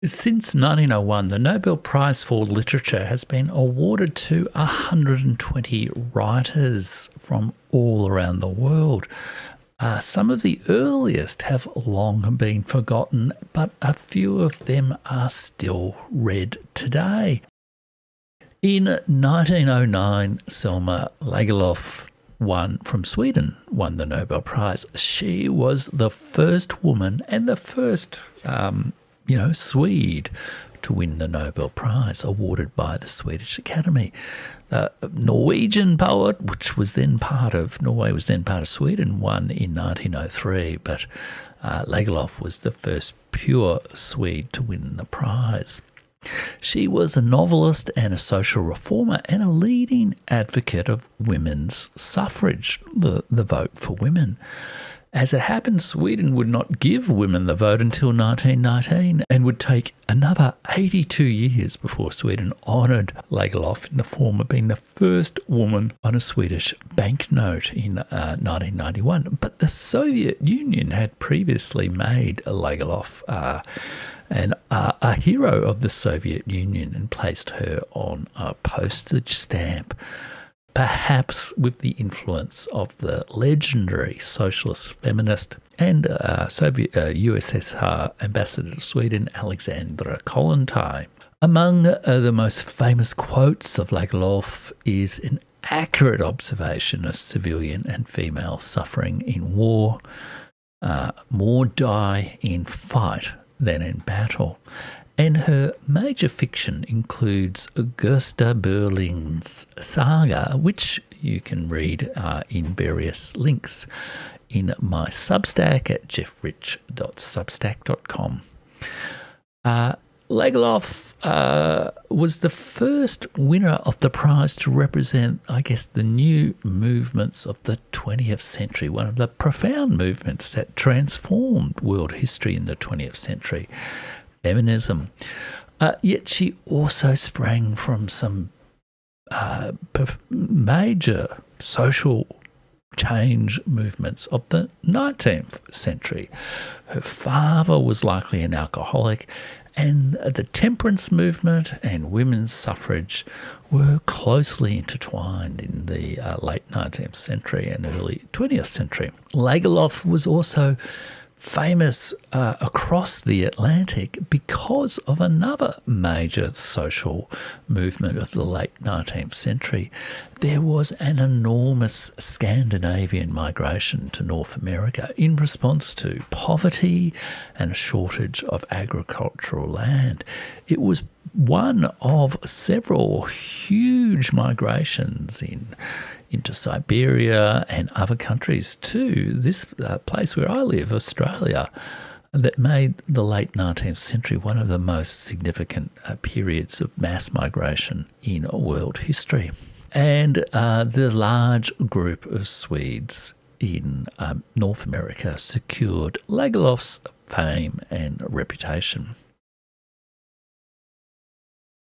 Since 1901, the Nobel Prize for Literature has been awarded to 120 writers from all around the world. Some of the earliest have long been forgotten, but a few of them are still read today. In 1909, Selma Lagerlöf from Sweden won the Nobel Prize. She was the first woman and the first Swede to win the Nobel Prize awarded by the Swedish Academy. Norwegian poet, which was then part of Sweden, won in 1903, but Lagerlöf was the first pure Swede to win the prize. She was a novelist and a social reformer and a leading advocate of women's suffrage, the vote for women. As it happened, Sweden would not give women the vote until 1919 and would take another 82 years before Sweden honoured Lagerlöf in the form of being the first woman on a Swedish banknote in 1991. But the Soviet Union had previously made Lagerlöf a hero of the Soviet Union and placed her on a postage stamp, perhaps with the influence of the legendary socialist feminist and USSR ambassador to Sweden, Alexandra Kollontai. Among the most famous quotes of Lagerlöf is an accurate observation of civilian and female suffering in war. More die in fight than in battle. And her major fiction includes Gösta Berling's saga, which you can read in various links in my Substack at jeffrich.substack.com. Lagerlöf was the first winner of the prize to represent, the new movements of the 20th century, one of the profound movements that transformed world history in the 20th century. Feminism. Yet she also sprang from some major social change movements of the 19th century. Her father was likely an alcoholic, and the temperance movement and women's suffrage were closely intertwined in the late 19th century and early 20th century. Lagerlöf was also famous across the Atlantic because of another major social movement of the late 19th century. There was an enormous Scandinavian migration to North America in response to poverty and a shortage of agricultural land. It was one of several huge migrations into Siberia and other countries to this place where I live, Australia, that made the late 19th century one of the most significant periods of mass migration in world history. And the large group of Swedes in North America secured Lagerlöf's fame and reputation.